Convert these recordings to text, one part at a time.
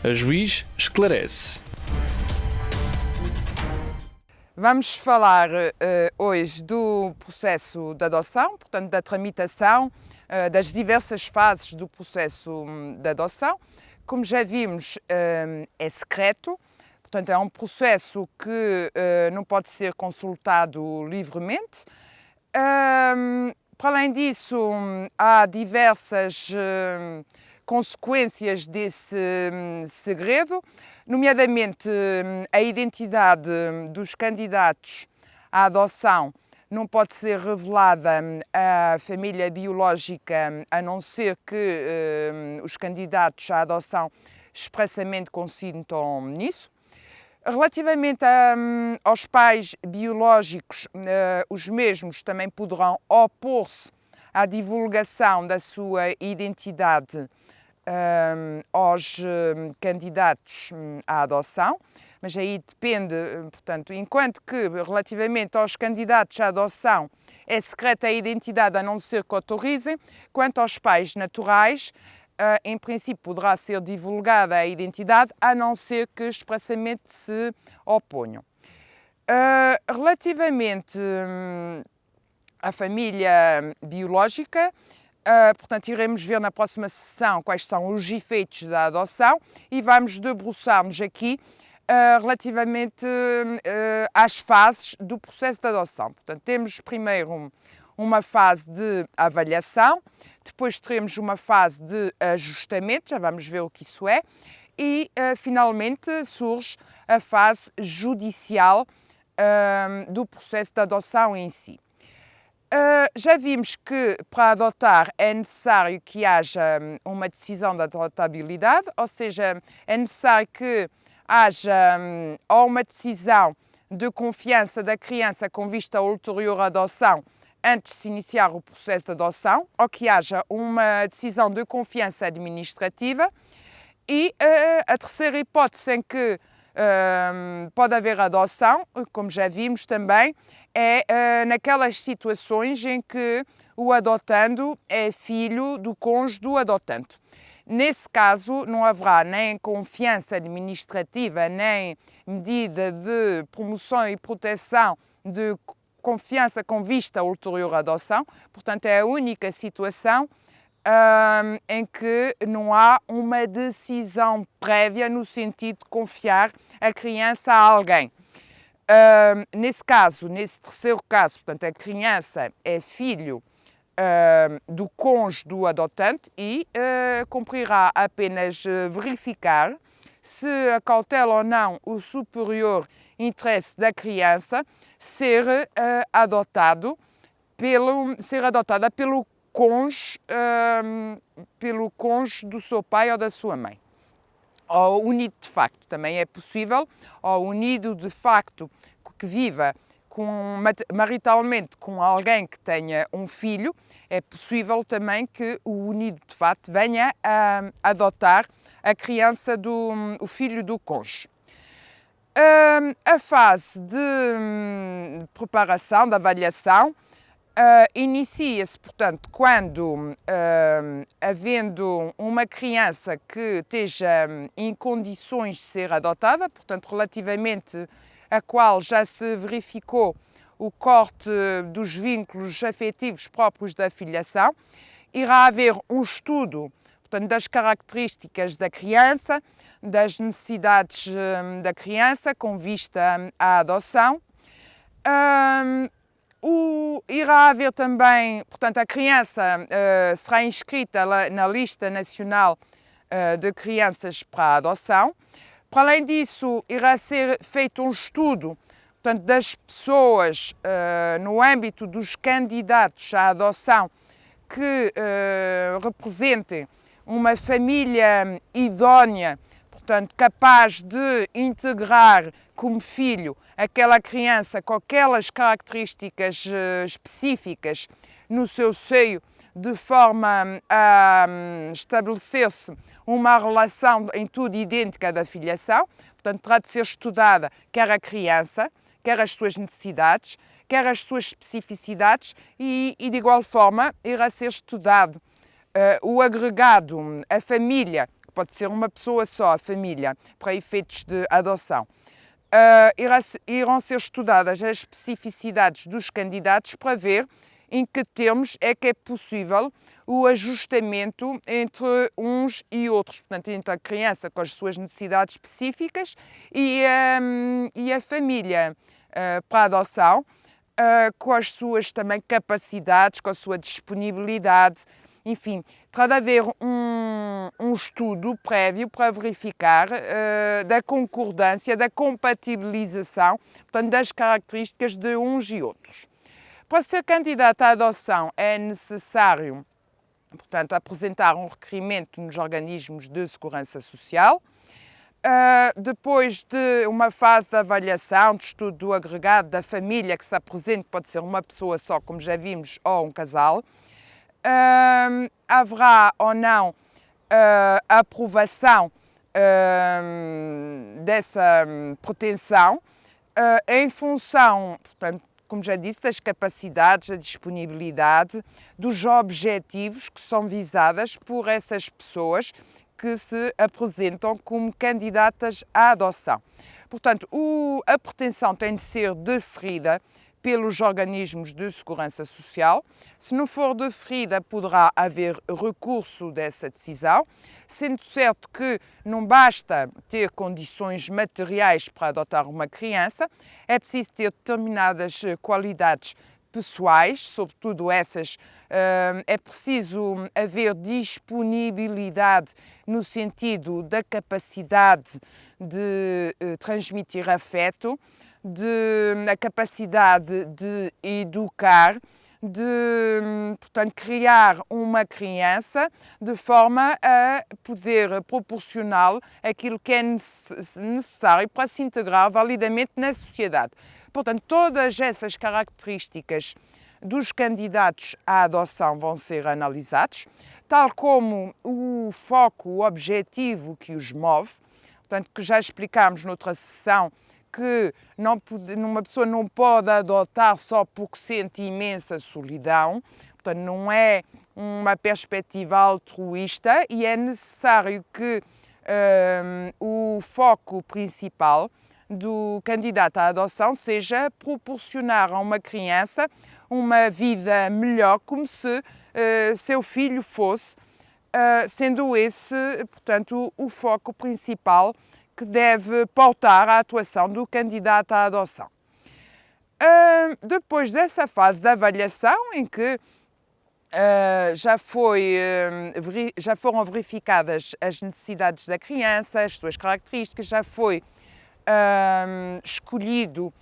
A Juiz esclarece. Vamos falar hoje do processo de adoção, portanto, da tramitação, das diversas fases do processo de adoção. Como já vimos, é secreto, portanto, é um processo que não pode ser consultado livremente. Para além disso, há diversas consequências desse segredo, nomeadamente a identidade dos candidatos à adoção não pode ser revelada à família biológica, a não ser que os candidatos à adoção expressamente consintam nisso. Relativamente aos pais biológicos, os mesmos também poderão opor-se à divulgação da sua identidade aos candidatos à adoção, mas aí depende, portanto, enquanto que relativamente aos candidatos à adoção é secreta a identidade a não ser que autorizem, quanto aos pais naturais, em princípio poderá ser divulgada a identidade a não ser que expressamente se oponham. Relativamente à família biológica, portanto, iremos ver na próxima sessão quais são os efeitos da adoção e vamos debruçar-nos aqui relativamente às fases do processo de adoção. Portanto, temos primeiro uma fase de avaliação, depois teremos uma fase de ajustamento, já vamos ver o que isso é, e finalmente surge a fase judicial do processo de adoção em si. Já vimos que para adotar é necessário que haja uma decisão de adotabilidade, ou seja, é necessário que haja ou uma decisão de confiança da criança com vista à ulterior adoção antes de se iniciar o processo de adoção, ou que haja uma decisão de confiança administrativa. E a terceira hipótese em que pode haver adoção, como já vimos também, é naquelas situações em que o adotando é filho do cônjuge do adotante. Nesse caso, não haverá nem confiança administrativa, nem medida de promoção e proteção de confiança com vista à ulterior adoção. Portanto, é a única situação em que não há uma decisão prévia no sentido de confiar a criança a alguém. Nesse caso, nesse terceiro caso, portanto, a criança é filho do cônjuge do adotante e cumprirá apenas verificar se acautela ou não o superior interesse da criança ser adotada pelo cônjuge do seu pai ou da sua mãe. Ou unido de facto, também é possível, ou unido de facto que viva maritalmente com alguém que tenha um filho, é possível também que o unido de facto venha a adotar a criança o filho do cônjuge. A fase de preparação, de avaliação, inicia-se, portanto, quando, havendo uma criança que esteja em condições de ser adotada, portanto, relativamente a qual já se verificou o corte dos vínculos afetivos próprios da filiação, irá haver um estudo, portanto, das características da criança, das necessidades da criança com vista à adoção. Irá haver também, portanto, a criança será inscrita na lista nacional de crianças para a adoção. Para além disso, irá ser feito um estudo, portanto, das pessoas no âmbito dos candidatos à adoção que representem uma família idónea, portanto, capaz de integrar como filho aquela criança com aquelas características específicas no seu seio, de forma a estabelecer-se uma relação em tudo idêntica da filiação. Portanto, terá de ser estudada quer a criança, quer as suas necessidades, quer as suas especificidades e de igual forma irá ser estudado o agregado, a família, pode ser uma pessoa só, a família, para efeitos de adoção. Irão ser estudadas as especificidades dos candidatos para ver em que termos é que é possível o ajustamento entre uns e outros, portanto, entre a criança com as suas necessidades específicas e a família para a adoção, com as suas também capacidades, com a sua disponibilidade, enfim, terá de haver um estudo prévio para verificar da concordância, da compatibilização, portanto, das características de uns e outros. Para ser candidato à adoção é necessário, portanto, apresentar um requerimento nos organismos de segurança social. Depois de uma fase de avaliação, de estudo do agregado da família que se apresente, pode ser uma pessoa só, como já vimos, ou um casal, haverá ou não a aprovação dessa pretensão em função, portanto, como já disse, das capacidades, da disponibilidade, dos objetivos que são visadas por essas pessoas que se apresentam como candidatas à adoção. Portanto, a pretensão tem de ser deferida pelos organismos de segurança social. Se não for deferida, poderá haver recurso dessa decisão, sendo certo que não basta ter condições materiais para adotar uma criança, é preciso ter determinadas qualidades pessoais, sobretudo essas, é preciso haver disponibilidade no sentido da capacidade de transmitir afeto, a capacidade de educar, portanto, criar uma criança de forma a poder proporcionar aquilo que é necessário para se integrar validamente na sociedade. Portanto, todas essas características dos candidatos à adoção vão ser analisados, tal como o foco, o objetivo que os move, portanto, que já explicámos noutra sessão, que uma pessoa não pode adotar só porque sente imensa solidão, portanto, não é uma perspectiva altruísta e é necessário que o foco principal do candidato à adoção seja proporcionar a uma criança uma vida melhor, como se seu filho fosse, sendo esse, portanto, o foco principal que deve pautar a atuação do candidato à adoção. Depois dessa fase de avaliação, em que já foram verificadas as necessidades da criança, as suas características, já foi escolhida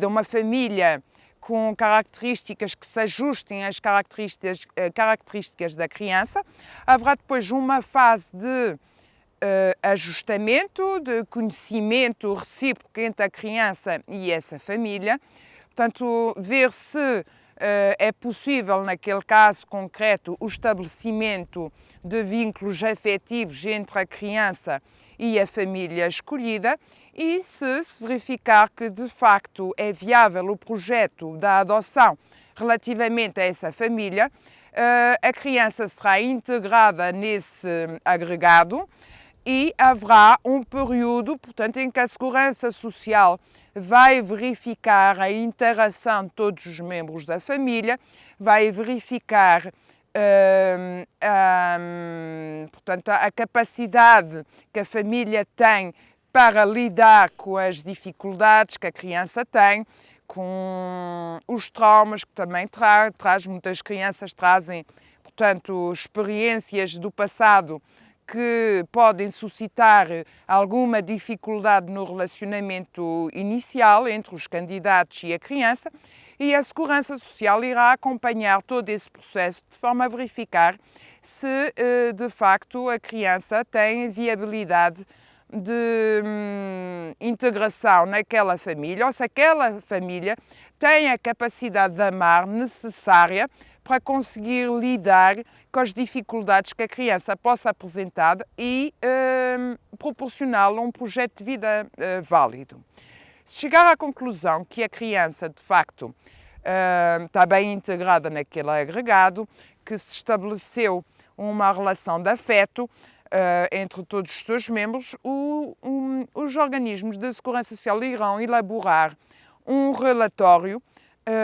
uma família com características que se ajustem às características da criança, haverá depois uma fase de ajustamento, de conhecimento recíproco entre a criança e essa família, portanto, ver se é possível, naquele caso concreto, o estabelecimento de vínculos afetivos entre a criança e a família escolhida e se verificar que, de facto, é viável o projeto da adoção relativamente a essa família, a criança será integrada nesse agregado e haverá um período, portanto, em que a Segurança Social vai verificar a interação de todos os membros da família, vai verificar portanto, a capacidade que a família tem para lidar com as dificuldades que a criança tem, com os traumas que também traz. Muitas crianças trazem, portanto, experiências do passado que podem suscitar alguma dificuldade no relacionamento inicial entre os candidatos e a criança, e a Segurança Social irá acompanhar todo esse processo de forma a verificar se, de facto, a criança tem viabilidade de integração naquela família, ou se aquela família tem a capacidade de amar necessária para conseguir lidar com as dificuldades que a criança possa apresentar e proporcioná-la um projeto de vida válido. Se chegar à conclusão que a criança, de facto, está bem integrada naquele agregado, que se estabeleceu uma relação de afeto entre todos os seus membros, os organismos da Segurança Social irão elaborar um relatório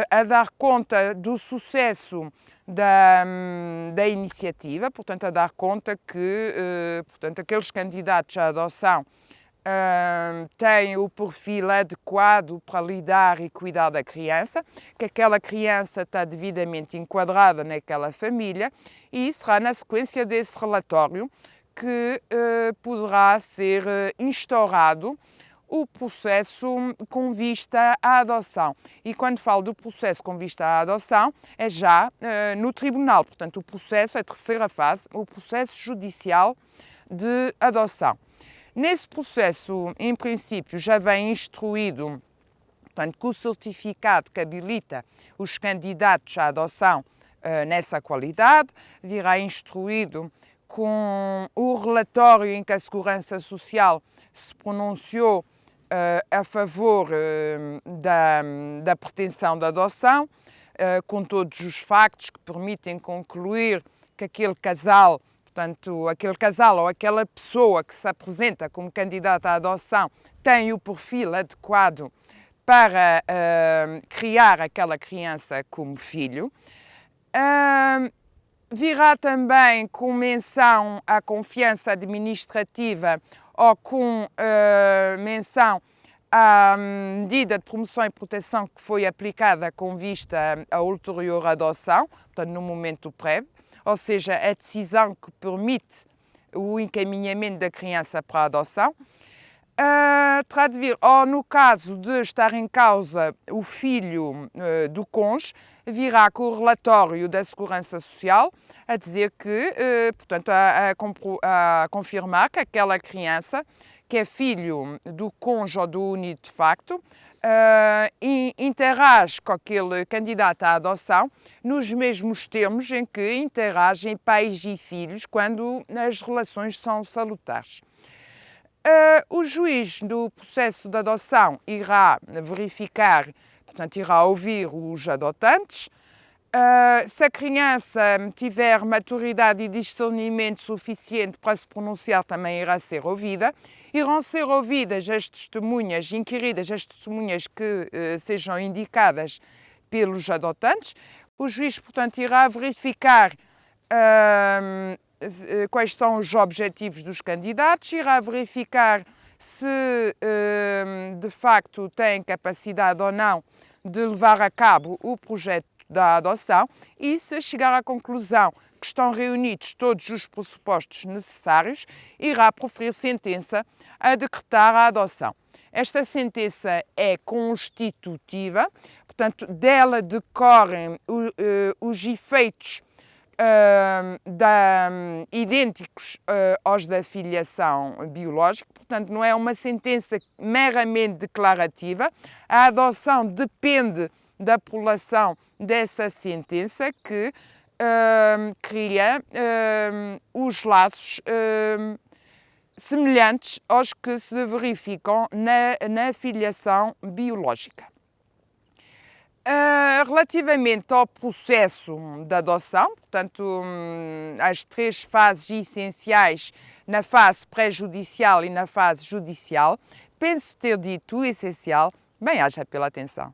a dar conta do sucesso da iniciativa, portanto, a dar conta que portanto, aqueles candidatos à adoção têm o perfil adequado para lidar e cuidar da criança, que aquela criança está devidamente enquadrada naquela família, e será na sequência desse relatório que poderá ser instaurado o processo com vista à adoção. E quando falo do processo com vista à adoção, é já no tribunal. Portanto, o processo, a terceira fase, o processo judicial de adoção. Nesse processo, em princípio, já vem instruído, portanto, com o certificado que habilita os candidatos à adoção nessa qualidade, virá instruído com o relatório em que a Segurança Social se pronunciou a favor da pretensão da adoção, com todos os factos que permitem concluir que aquele casal, portanto, aquele casal ou aquela pessoa que se apresenta como candidata à adoção tem o perfil adequado para criar aquela criança como filho. Virá também com menção à confiança administrativa ou com menção à medida de promoção e proteção que foi aplicada com vista à ulterior adoção, portanto, no momento prévio, ou seja, a decisão que permite o encaminhamento da criança para a adoção. Terá de vir, ou no caso de estar em causa o filho do cônjuge, virá com o relatório da Segurança Social a dizer que, portanto, a confirmar que aquela criança, que é filho do cônjuge ou do unido de facto, interage com aquele candidato à adoção nos mesmos termos em que interagem pais e filhos quando as relações são salutares. O juiz do processo de adoção irá verificar, portanto, irá ouvir os adotantes. Se a criança tiver maturidade e discernimento suficiente para se pronunciar, também irá ser ouvida. Irão ser ouvidas as testemunhas, inquiridas as testemunhas que sejam indicadas pelos adotantes. O juiz, portanto, irá verificar quais são os objetivos dos candidatos, irá verificar se de facto têm capacidade ou não de levar a cabo o projeto da adoção e, se chegar à conclusão que estão reunidos todos os pressupostos necessários, irá proferir sentença a decretar a adoção. Esta sentença é constitutiva, portanto, dela decorrem os efeitos idênticos aos da filiação biológica, portanto, não é uma sentença meramente declarativa. A adoção depende da apelação dessa sentença que cria os laços semelhantes aos que se verificam na filiação biológica. Relativamente ao processo de adoção, portanto, as três fases essenciais na fase pré-judicial e na fase judicial, penso ter dito o essencial. Bem-aja pela atenção.